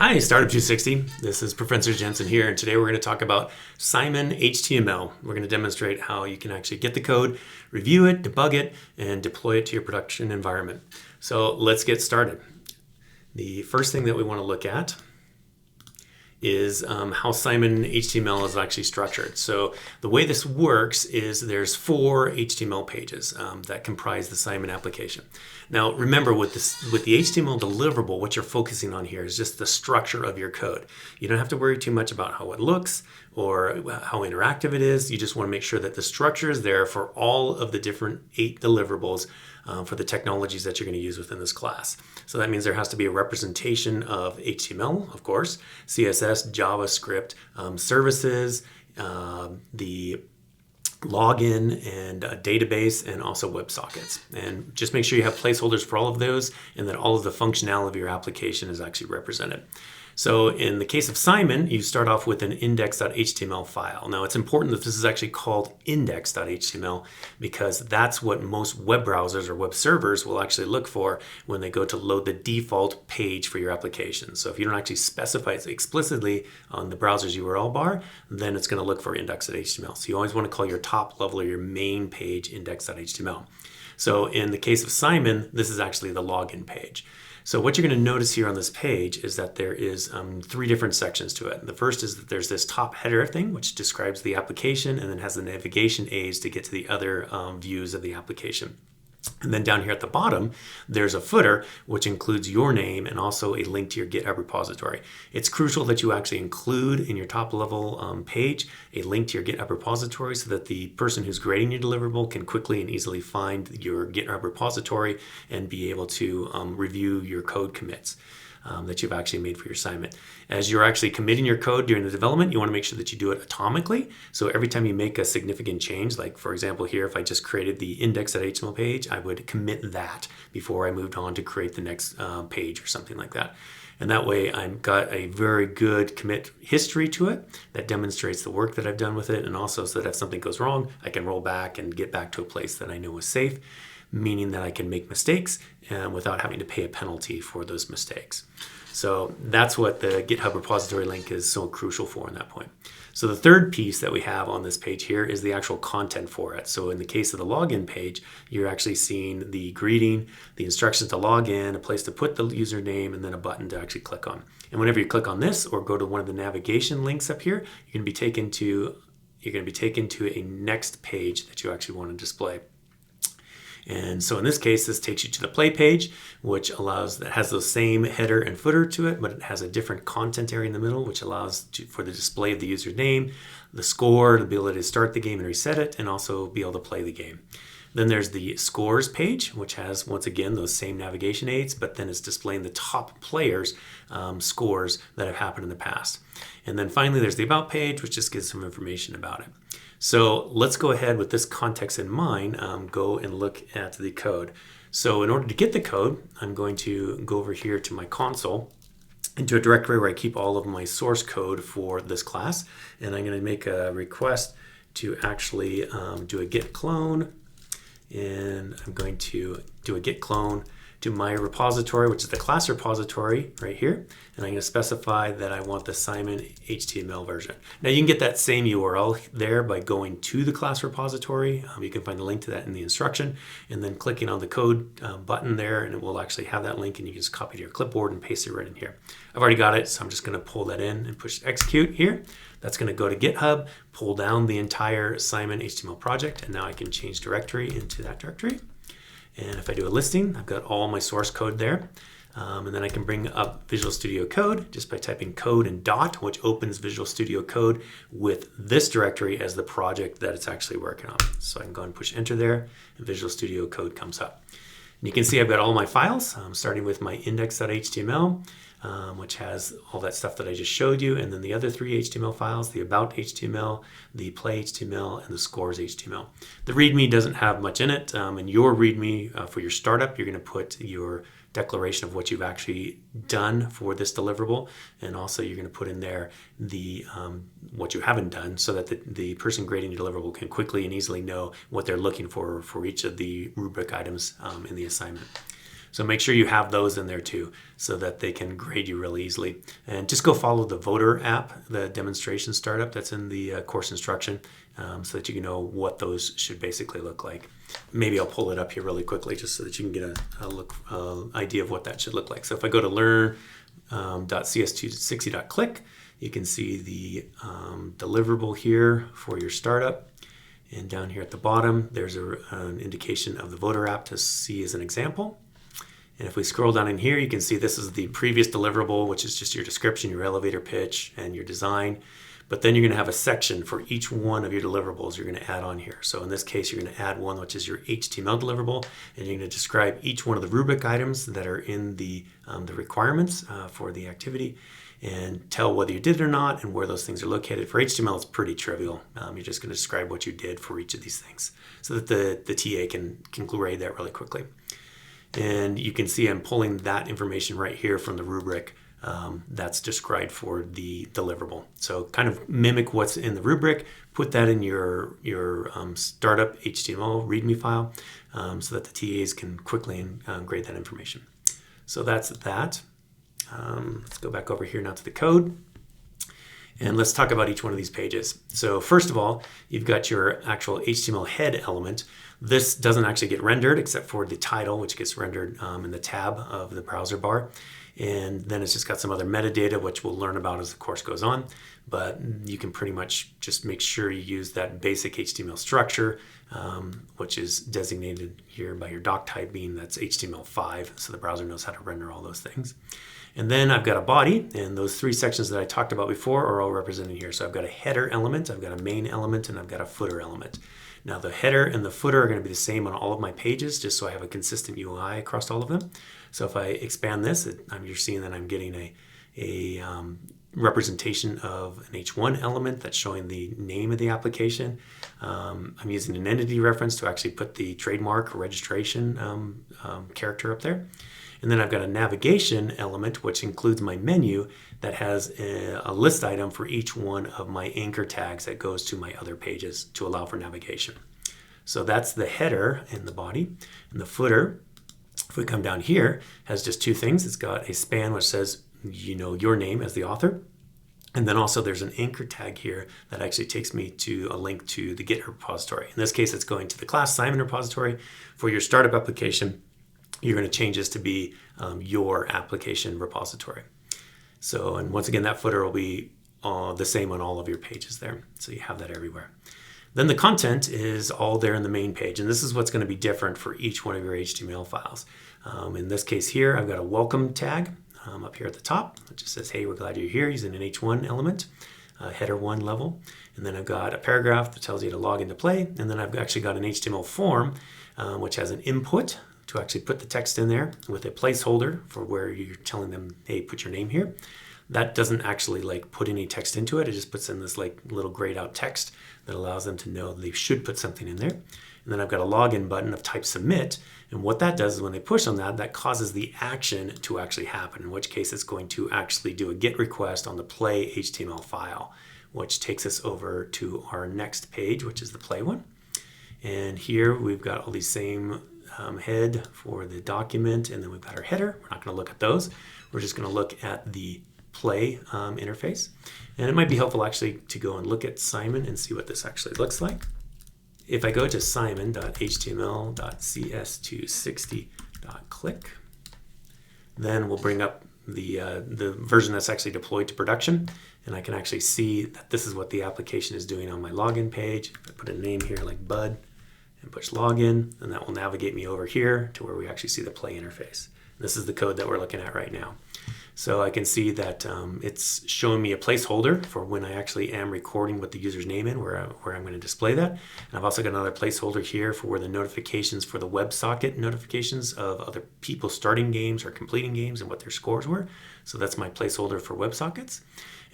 Hi, Startup 260. This is Professor Jensen here, and today we're going to talk about Simon HTML. We're going to demonstrate how you can actually get the code, review it, debug it, and deploy it to your production environment. So let's get started. The first thing that we want to look at is how Simon HTML is actually structured. So the way this works is there's 4 HTML pages that comprise the Simon application. Now remember, with the HTML deliverable, what you're focusing on here is just the structure of your code. You don't have to worry too much about how it looks or how interactive it is. You just want to make sure that the structure is there for all of the different 8 deliverables for the technologies that you're going to use within this class. So that means there has to be a representation of HTML, of course, CSS, JavaScript, services, the login and a database, and also WebSockets. And just make sure you have placeholders for all of those and that all of the functionality of your application is actually represented. So in the case of Simon, you start off with an index.html file. Now it's important that this is actually called index.html because that's what most web browsers or web servers will actually look for when they go to load the default page for your application. So if you don't actually specify it explicitly on the browser's URL bar, then it's going to look for index.html. So you always want to call your top level or your main page index.html. So in the case of Simon, this is actually the login page. So what you're going to notice here on this page is that there is 3 different sections to it. The first is that there's this top header thing, which describes the application and then has the navigation aids to get to the other views of the application. And then down here at the bottom, there's a footer, which includes your name and also a link to your GitHub repository. It's crucial that you actually include in your top level page a link to your GitHub repository so that the person who's grading your deliverable can quickly and easily find your GitHub repository and be able to review your code commits that you've actually made for your assignment. As you're actually committing your code during the development, you want to make sure that you do it atomically. So every time you make a significant change, like for example here, if I just created the index.html page, I would commit that before I moved on to create the next page or something like that. And that way I've got a very good commit history to it that demonstrates the work that I've done with it, and also so that if something goes wrong, I can roll back and get back to a place that I know is safe, meaning that I can make mistakes without having to pay a penalty for those mistakes. So that's what the GitHub repository link is so crucial for in that point. So the third piece that we have on this page here is the actual content for it. So in the case of the login page, you're actually seeing the greeting, the instructions to log in, a place to put the username, and then a button to actually click on. And whenever you click on this or go to one of the navigation links up here, you're going to be taken to a next page that you actually want to display. And so in this case, this takes you to the play page, which has those same header and footer to it, but it has a different content area in the middle, which allows for the display of the username, the score, the ability to start the game and reset it, and also be able to play the game. Then there's the scores page, which has, once again, those same navigation aids, but then it's displaying the top players' scores that have happened in the past. And then finally, there's the about page, which just gives some information about it. So let's go ahead with this context in mind, go and look at the code. So in order to get the code, I'm going to go over here to my console, into a directory where I keep all of my source code for this class. And I'm going to make a request to actually do a git clone. And I'm going to do a git clone to my repository, which is the class repository right here. And I'm going to specify that I want the Simon HTML version. Now you can get that same URL there by going to the class repository. You can find the link to that in the instruction, and then clicking on the code button there, and it will actually have that link, and you can just copy to your clipboard and paste it right in here. I've already got it, so I'm just going to pull that in and push execute here. That's going to go to GitHub, pull down the entire Simon HTML project, and now I can change directory into that directory. And if I do a listing, I've got all my source code there. And then I can bring up Visual Studio Code just by typing code and dot, which opens Visual Studio Code with this directory as the project that it's actually working on. So I can go and push enter there, and Visual Studio Code comes up. And you can see I've got all my files, starting with my index.html, which has all that stuff that I just showed you, and then the other 3 HTML files, the about HTML, the play HTML, and the scores HTML. The README doesn't have much in it. In your README for your startup, you're going to put your declaration of what you've actually done for this deliverable, and also you're going to put in there the what you haven't done, so that the person grading your deliverable can quickly and easily know what they're looking for each of the rubric items in the assignment. So make sure you have those in there too, so that they can grade you really easily. And just go follow the voter app, the demonstration startup that's in the course instruction, so that you can know what those should basically look like. Maybe I'll pull it up here really quickly just so that you can get a idea of what that should look like. So if I go to learn.cs260.click, you can see the deliverable here for your startup. And down here at the bottom, there's an indication of the voter app to see as an example. And if we scroll down in here, you can see this is the previous deliverable, which is just your description, your elevator pitch, and your design. But then you're going to have a section for each one of your deliverables you're going to add on here. So in this case, you're going to add one, which is your HTML deliverable, and you're going to describe each one of the rubric items that are in the requirements for the activity, and tell whether you did it or not and where those things are located. For HTML, it's pretty trivial. You're just going to describe what you did for each of these things so that the TA can grade that really quickly. And you can see I'm pulling that information right here from the rubric that's described for the deliverable. So kind of mimic what's in the rubric, put that in your startup HTML README file so that the TAs can quickly grade that information. So that's that. Let's go back over here now to the code. And let's talk about each one of these pages. So first of all, you've got your actual HTML head element. This doesn't actually get rendered except for the title, which gets rendered in the tab of the browser bar. And then it's just got some other metadata, which we'll learn about as the course goes on. But you can pretty much just make sure you use that basic HTML structure, which is designated here by your doc type being that's HTML5, so the browser knows how to render all those things. And then I've got a body, and those three sections that I talked about before are all represented here. So I've got a header element, I've got a main element, and I've got a footer element. Now the header and the footer are going to be the same on all of my pages, just so I have a consistent UI across all of them. So if I expand this, you're seeing that I'm getting a representation of an H1 element that's showing the name of the application. I'm using an entity reference to actually put the trademark or registration character up there. And then I've got a navigation element, which includes my menu that has a list item for each one of my anchor tags that goes to my other pages to allow for navigation. So that's the header in the body. And the footer, if we come down here, has just two things. It's got a span which says, your name as the author. And then also there's an anchor tag here that actually takes me to a link to the GitHub repository. In this case, it's going to the class Simon repository. For your startup application, you're going to change this to be your application repository. So, and once again, that footer will be the same on all of your pages there. So you have that everywhere. Then the content is all there in the main page. And this is what's going to be different for each one of your HTML files. In this case here, I've got a welcome tag up here at the top. It just says, hey, we're glad you're here, using an H1 element, header 1 level. And then I've got a paragraph that tells you to log into play. And then I've actually got an HTML form, which has an input to actually put the text in there with a placeholder for where you're telling them, hey, put your name here. That doesn't actually put any text into it. It just puts in this little grayed out text that allows them to know they should put something in there. And then I've got a login button of type submit. And what that does is when they push on that, that causes the action to actually happen, in which case it's going to actually do a GET request on the play HTML file, which takes us over to our next page, which is the play one. And here we've got all these same head for the document, and then we've got our header. We're not going to look at those. We're just going to look at the play interface. And it might be helpful actually to go and look at Simon and see what this actually looks like. If I go to simon.html.cs260.click, then we'll bring up the version that's actually deployed to production, and I can actually see that this is what the application is doing on my login page. If I put a name here like Bud and push login, and that will navigate me over here to where we actually see the play interface. This is the code that we're looking at right now. So I can see that it's showing me a placeholder for when I actually am recording with the user's name in, where I'm going to display that. And I've also got another placeholder here for where the notifications for the WebSocket notifications of other people starting games or completing games and what their scores were. So that's my placeholder for WebSockets.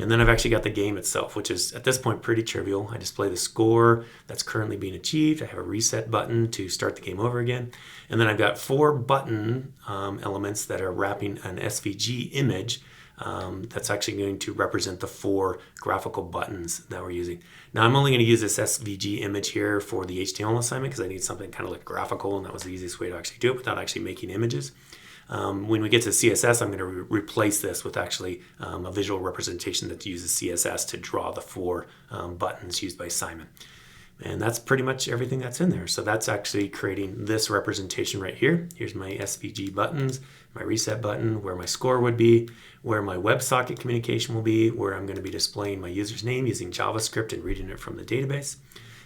And then I've actually got the game itself, which is at this point pretty trivial. I display the score that's currently being achieved. I have a reset button to start the game over again. And then I've got 4 button elements that are wrapping an SVG image that's actually going to represent the 4 graphical buttons that we're using. Now I'm only going to use this SVG image here for the HTML assignment because I need something kind of graphical, and that was the easiest way to actually do it without actually making images. When we get to CSS, I'm going to replace this with actually a visual representation that uses CSS to draw the 4 buttons used by Simon. And that's pretty much everything that's in there. So that's actually creating this representation right here. Here's my SVG buttons, my reset button, where my score would be, where my WebSocket communication will be, where I'm going to be displaying my user's name using JavaScript and reading it from the database.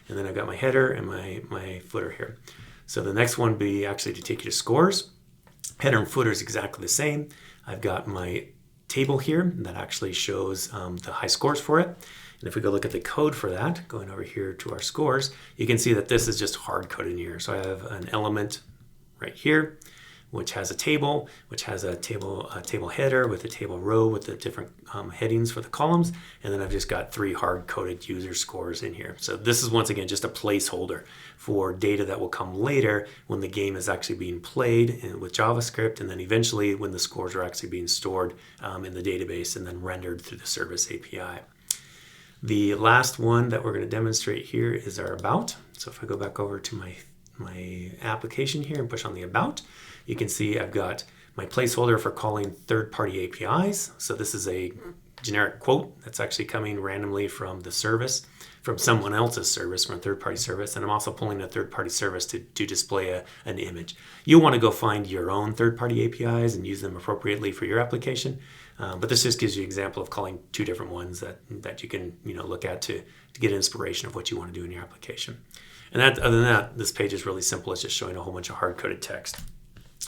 And then I've got my header and my footer here. So the next one would be actually to take you to scores. Header and footer is exactly the same. I've got my table here that actually shows the high scores for it. And if we go look at the code for that, going over here to our scores, you can see that this is just hard coded in here. So I have an element right here, which has a table, which has a table header with a table row with the different headings for the columns. And then I've just got 3 hard coded user scores in here. So this is once again just a placeholder for data that will come later when the game is actually being played with JavaScript, and then eventually when the scores are actually being stored in the database and then rendered through the service API. The last one that we're going to demonstrate here is our about. So if I go back over to my application here and push on the about, you can see I've got my placeholder for calling third-party APIs. So this is a generic quote that's actually coming randomly from the service, from someone else's service, from a third-party service. And I'm also pulling a third-party service to display an image. You'll want to go find your own third-party APIs and use them appropriately for your application. But this just gives you an example of calling 2 different ones that you can look at to get inspiration of what you want to do in your application. And other than that, this page is really simple. It's just showing a whole bunch of hard-coded text,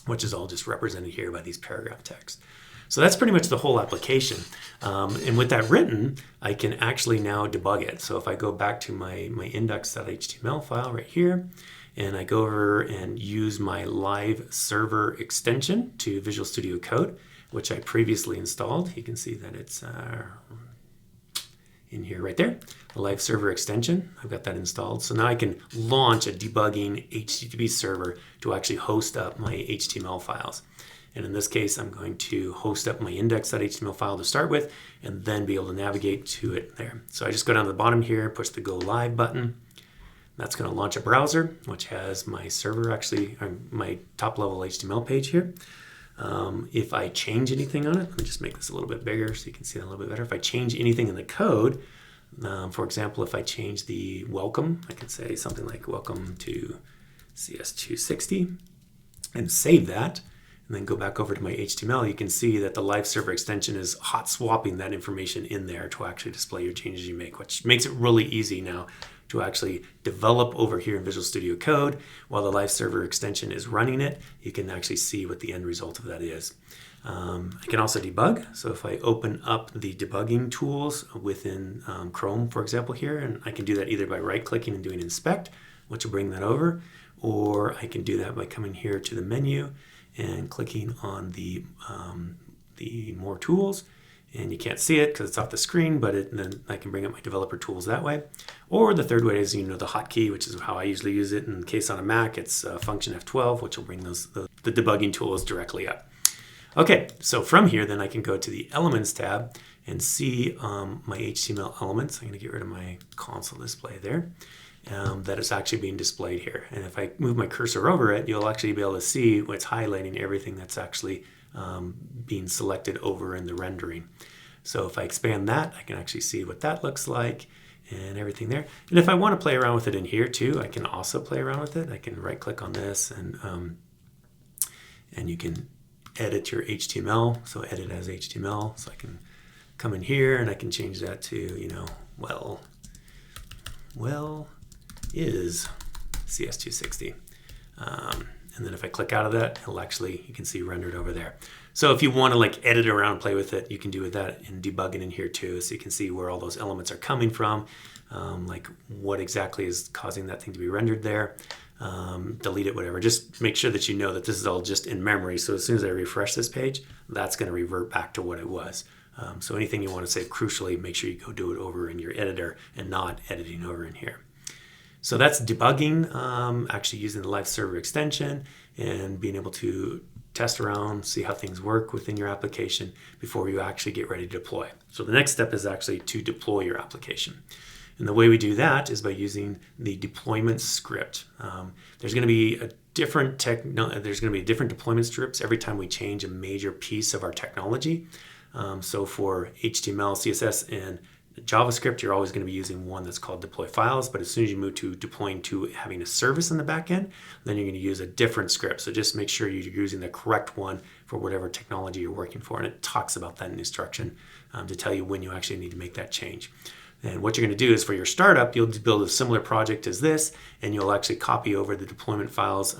which is all just represented here by these paragraph text. So that's pretty much the whole application. And with that written, I can actually now debug it. So if I go back to my index.html file right here, and I go over and use my live server extension to Visual Studio Code, which I previously installed. You can see that it's in here right there, the live server extension. I've got that installed. So now I can launch a debugging HTTP server to actually host up my HTML files. And in this case, I'm going to host up my index.html file to start with, and then be able to navigate to it there. So I just go down to the bottom here, push the Go Live button. That's going to launch a browser, which has my server actually, my top level HTML page here. If I change anything on it, let me just make this a little bit bigger so you can see it a little bit better. If I change anything in the code, for example, if I change the welcome, I could say something like welcome to CS260 and save that, and then go back over to my HTML, you can see that the live server extension is hot swapping that information in there to actually display your changes you make, which makes it really easy now to actually develop over here in Visual Studio Code. While the live server extension is running it, you can actually see what the end result of that is. I can also debug. So if I open up the debugging tools within Chrome, for example, here, and I can do that either by right-clicking and doing inspect, which will bring that over, or I can do that by coming here to the menu and clicking on the more tools. And you can't see it because it's off the screen, but then I can bring up my developer tools that way. Or the third way is, the hotkey, which is how I usually use it. In case on a Mac, it's function F12, which will bring the debugging tools directly up. Okay, so from here, then I can go to the Elements tab and see my HTML elements. I'm going to get rid of my console display there. That is actually being displayed here. And if I move my cursor over it, you'll actually be able to see what's highlighting everything that's actually being selected over in the rendering. So if I expand that, I can actually see what that looks like and everything there. And if I want to play around with it in here too, I can also play around with it. I can right click on this and you can edit your HTML. So edit as HTML. So I can come in here and I can change that to, well is CS260. And then if I click out of that, it'll actually, you can see rendered over there. So if you want to edit around and play with it, you can do that and debug it in here too. So you can see where all those elements are coming from, like what exactly is causing that thing to be rendered there. Delete it, whatever. Just make sure that you know that this is all just in memory. So as soon as I refresh this page, that's going to revert back to what it was. So anything you want to save, crucially, make sure you go do it over in your editor and not editing over in here. So that's debugging, actually using the live server extension and being able to test around, see how things work within your application before you actually get ready to deploy. So the next step is actually to deploy your application. And the way we do that is by using the deployment script. There's going to be there's going to be different deployment scripts every time we change a major piece of our technology. So for HTML, CSS, and JavaScript, you're always going to be using one that's called deploy files, but as soon as you move to deploying to having a service in the back end, then you're going to use a different script. So just make sure you're using the correct one for whatever technology you're working for, and it talks about that in instruction to tell you when you actually need to make that change. And what you're going to do is for your startup, you'll build a similar project as this, and you'll actually copy over the deployment files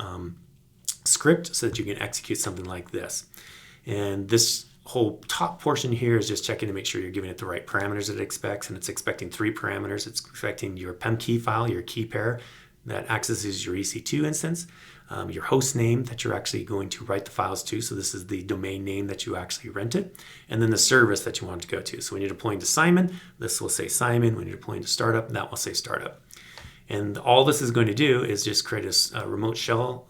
script so that you can execute something like this. And this whole top portion here is just checking to make sure you're giving it the right parameters that it expects, and it's expecting 3 parameters. It's expecting your PEM key file, your key pair that accesses your EC2 instance, your host name that you're actually going to write the files to, so this is the domain name that you actually rented, and then the service that you want to go to. So when you're deploying to Simon, this will say Simon. When you're deploying to startup, that will say startup. And all this is going to do is just create a remote shell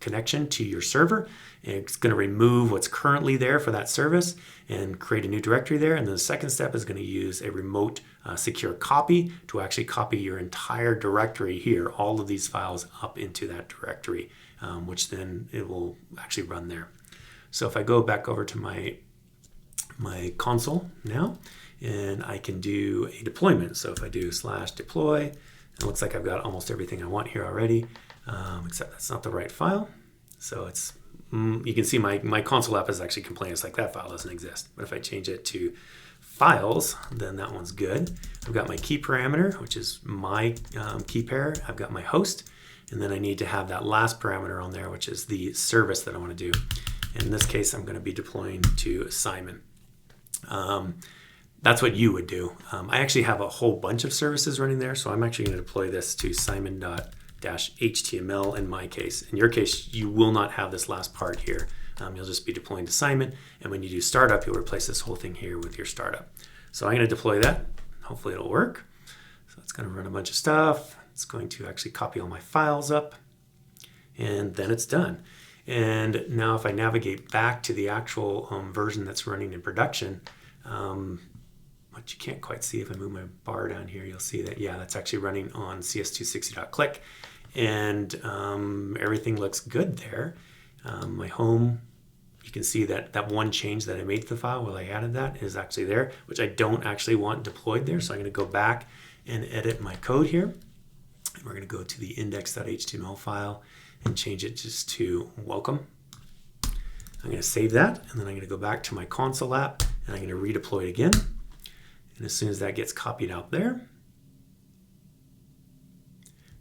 connection to your server. And it's going to remove what's currently there for that service and create a new directory there. And then the second step is going to use a remote secure copy to actually copy your entire directory here, all of these files up into that directory, which then it will actually run there. So if I go back over to my console now, and I can do a deployment. So if I do /deploy, it looks like I've got almost everything I want here already, except that's not the right file. So it's you can see my console app is actually complaining. It's like that file doesn't exist. But if I change it to files, then that one's good. I've got my key parameter, which is my key pair. I've got my host, and then I need to have that last parameter on there, which is the service that I want to do. In this case, I'm going to be deploying to Simon. That's what you would do. I actually have a whole bunch of services running there, so I'm actually going to deploy this to simon.html in my case. In your case, you will not have this last part here. You'll just be deploying to Simon, and when you do startup, you'll replace this whole thing here with your startup. So I'm going to deploy that. Hopefully it'll work. So it's going to run a bunch of stuff. It's going to actually copy all my files up, and then it's done. And now if I navigate back to the actual version that's running in production, what you can't quite see, if I move my bar down here, you'll see that, yeah, that's actually running on cs260.click, and everything looks good there. My home, you can see that one change that I made to the file while I added that is actually there, which I don't actually want deployed there. So I'm going to go back and edit my code here. And we're going to go to the index.html file and change it just to welcome. I'm going to save that, and then I'm going to go back to my console app, and I'm going to redeploy it again. And as soon as that gets copied out there,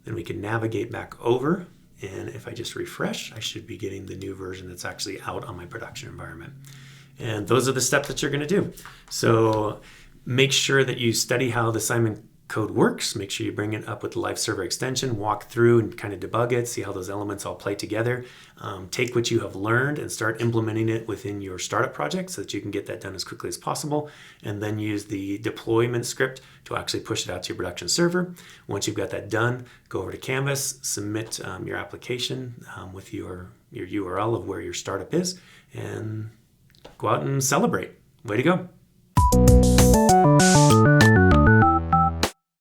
then we can navigate back over. And if I just refresh, I should be getting the new version that's actually out on my production environment. And those are the steps that you're going to do. So make sure that you study how the Simon code works. Make sure you bring it up with the live server extension, walk through and kind of debug it, see how those elements all play together. Take what you have learned and start implementing it within your startup project so that you can get that done as quickly as possible, and then use the deployment script to actually push it out to your production server. Once you've got that done, go over to Canvas, submit your application with your URL of where your startup is, and go out and celebrate. Way to go.